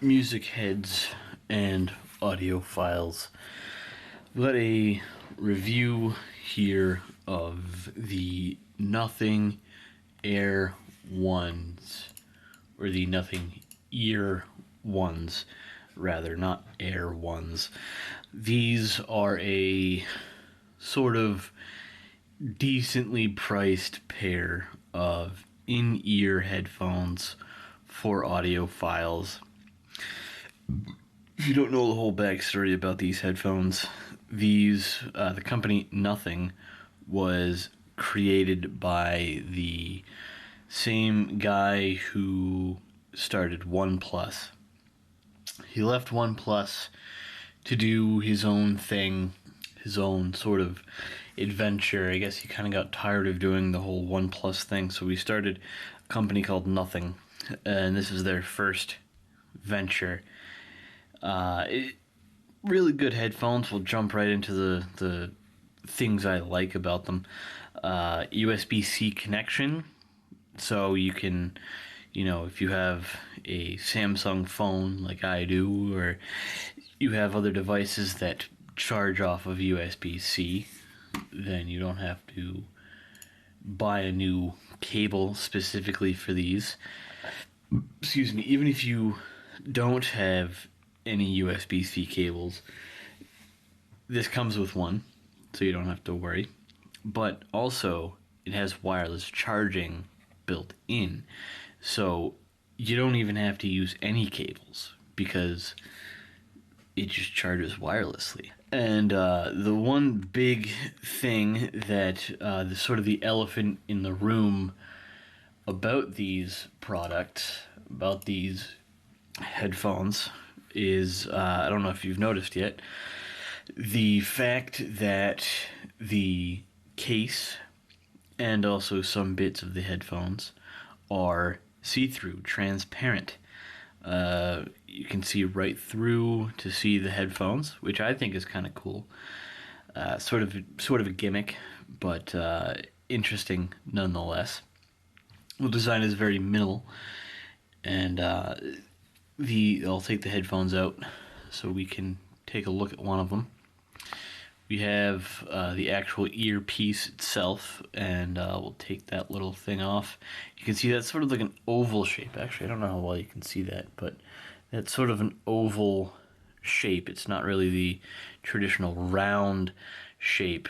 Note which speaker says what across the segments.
Speaker 1: Music heads and audiophiles. We've got a review here of the Nothing Air ones, or the Nothing Ear ones, rather, not Air ones. These are a sort of decently priced pair of in-ear headphones for audiophiles. If you don't know the whole backstory about these headphones, the company Nothing was created by the same guy who started OnePlus. He left OnePlus to do his own thing, his own sort of adventure. I guess he kind of got tired of doing the whole OnePlus thing, so he started a company called Nothing, and this is their first venture. Really good headphones. We'll jump right into the things I like about them. USB-C connection, so you can, if you have a Samsung phone like I do, or you have other devices that charge off of USB-C, then you don't have to buy a new cable specifically for these. Excuse me, even if you don't have any USB-C cables, this comes with one, so you don't have to worry. But also, it has wireless charging built in, so you don't even have to use any cables because it just charges wirelessly. And the one big thing that the sort of the elephant in the room about these products, about these headphones, is I don't know if you've noticed yet, the fact that the case and also some bits of the headphones are see-through, transparent. You can see right through to see the headphones, which I think is kind of cool. Sort of a gimmick, but interesting nonetheless. The design is very minimal, and I'll take the headphones out so we can take a look at one of them. We have the actual earpiece itself, and we'll take that little thing off. You can see that's sort of like an oval shape. Actually, I don't know how well you can see that, but that's sort of an oval shape. It's not really the traditional round shape.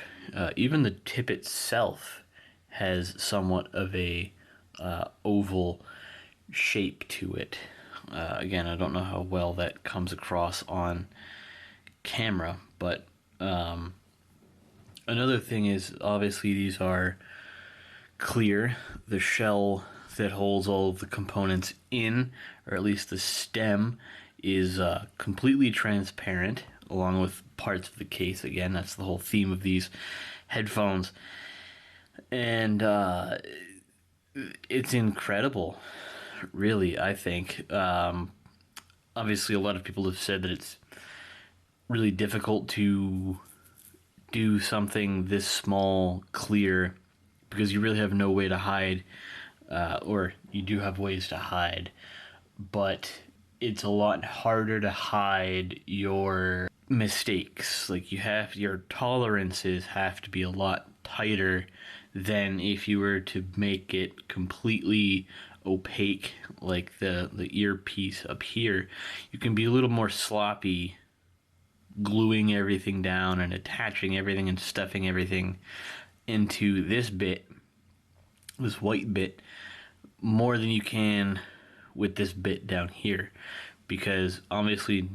Speaker 1: Even the tip itself has somewhat of a oval shape to it. Again, I don't know how well that comes across on camera, but another thing is, obviously, these are clear. The shell that holds all of the components in, or at least the stem, is completely transparent, along with parts of the case. Again, that's the whole theme of these headphones. And it's incredible, really, I think. Obviously, a lot of people have said that it's really difficult to do something this small, clear, because you really have no way to hide, or you do have ways to hide, but it's a lot harder to hide your mistakes. Like, your tolerances have to be a lot tighter than if you were to make it completely opaque, like the earpiece up here. You can be a little more sloppy gluing everything down and attaching everything and stuffing everything into this bit, this white bit, more than you can with this bit down here, because obviously,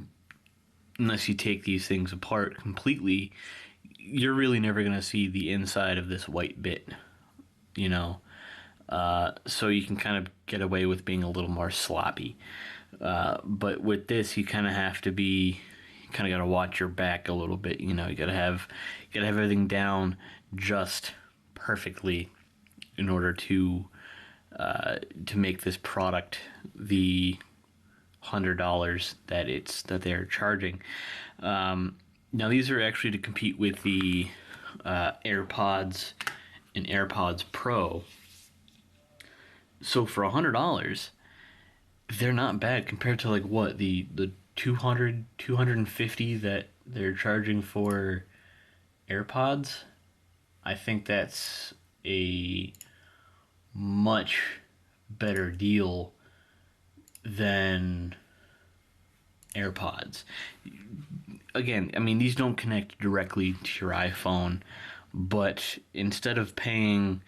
Speaker 1: unless you take these things apart completely, you're really never going to see the inside of this white bit, so you can kind of get away with being a little more sloppy. But with this, you kind of have to be, you kind of got to watch your back a little bit. You got to have everything down just perfectly in order to make this product the $100 that they're charging. Now, these are actually to compete with the AirPods and AirPods Pro. So for $100, they're not bad compared to like what the 250 that they're charging for AirPods. I think that's a much better deal than AirPods. Again, I mean, these don't connect directly to your iPhone, but instead of paying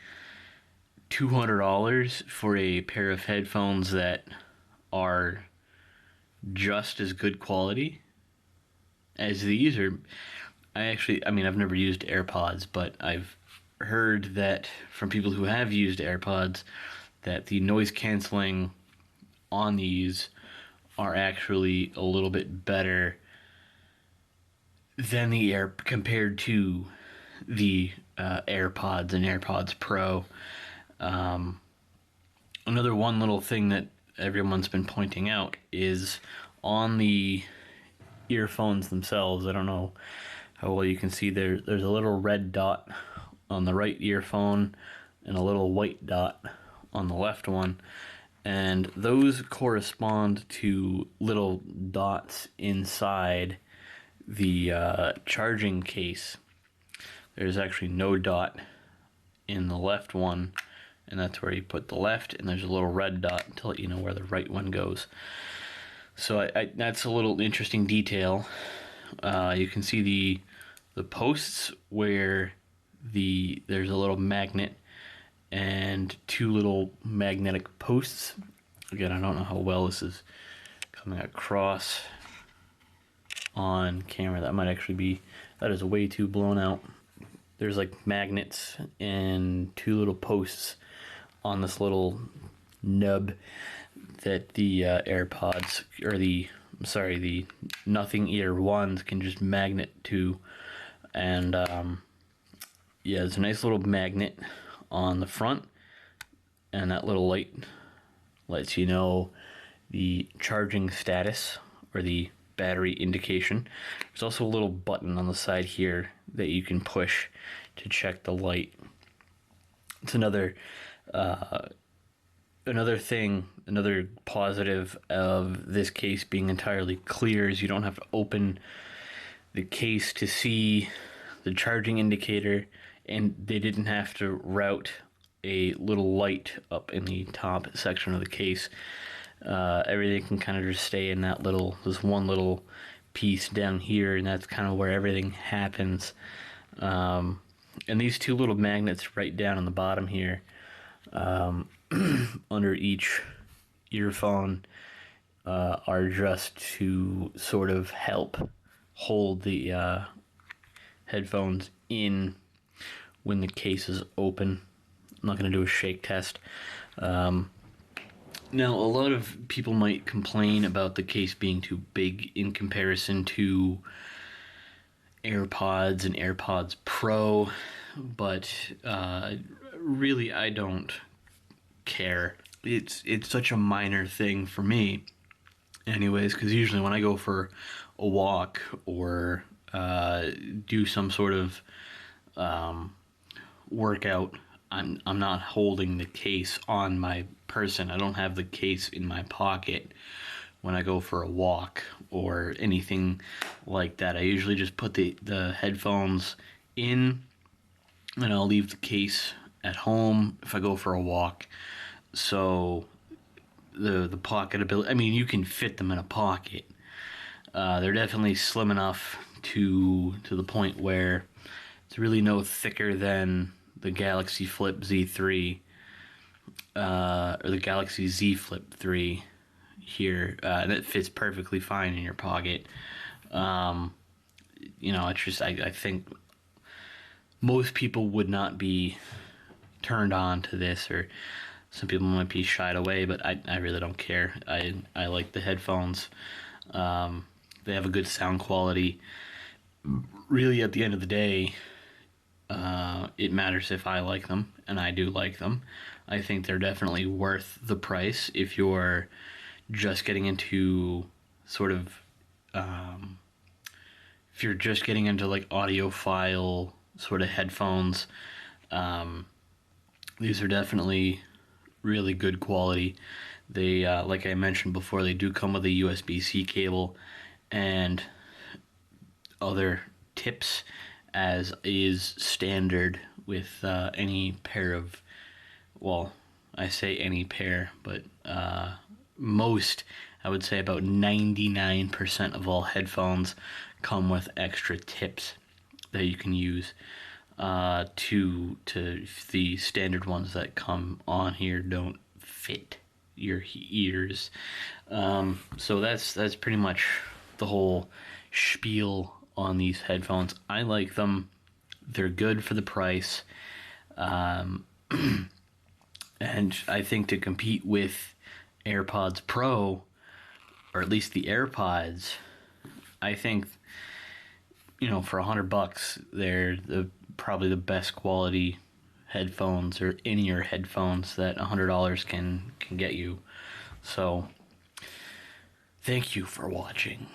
Speaker 1: $200 for a pair of headphones that are just as good quality as these, or I mean, I've never used AirPods, but I've heard that from people who have used AirPods that the noise canceling on these are actually a little bit better than the Air compared to the AirPods and AirPods Pro. Another one little thing that everyone's been pointing out is on the earphones themselves. I don't know how well you can see there's a little red dot on the right earphone and a little white dot on the left one, and those correspond to little dots inside the charging case. There's actually no dot in the left one, and that's where you put the left, and there's a little red dot to let you know where the right one goes. So that's a little interesting detail. You can see the posts where there's a little magnet and two little magnetic posts. Again, I don't know how well this is coming across on camera. That is way too blown out. There's like magnets and two little posts on this little nub that the AirPods, or the Nothing Ear ones can just magnet to. And yeah, there's a nice little magnet on the front, and that little light lets you know the charging status or the battery indication. There's also a little button on the side here that you can push to check the light. It's another positive of this case being entirely clear is you don't have to open the case to see the charging indicator, and they didn't have to route a little light up in the top section of the case. Everything can kind of just stay in this one little piece down here, and that's kind of where everything happens. And these two little magnets right down on the bottom here, under each earphone, are just to sort of help hold the headphones in when the case is open. I'm not going to do a shake test. Now, a lot of people might complain about the case being too big in comparison to AirPods and AirPods Pro, but really I don't care. It's such a minor thing for me anyways, because usually when I go for a walk or do some sort of workout, I'm not holding the case on my person. I don't have the case in my pocket when I go for a walk or anything like that. I usually just put the headphones in, and I'll leave the case at home if I go for a walk. So the pocket ability, I mean, you can fit them in a pocket. They're definitely slim enough to the point where it's really no thicker than the Galaxy Flip Z3 or the Galaxy Z Flip 3 here, and it fits perfectly fine in your pocket. It's just I think most people would not be turned on to this, or some people might be shied away, but I really don't care. I like the headphones. They have a good sound quality. Really, at the end of the day, it matters if I like them, and I do like them. I think they're definitely worth the price if you're just getting into sort of, if you're just getting into like audiophile sort of headphones. These are definitely really good quality. They, like I mentioned before, they do come with a USB-C cable and other tips, as is standard with any pair of, well, I say any pair, but most, I would say about 99% of all headphones come with extra tips that you can use. To the standard ones that come on here don't fit your ears. So that's pretty much the whole spiel on these headphones. I like them. They're good for the price. Um, and I think to compete with AirPods Pro, or at least the AirPods, I think, for $100, they're probably the best quality headphones or in-ear headphones that $100 can get you. So, thank you for watching.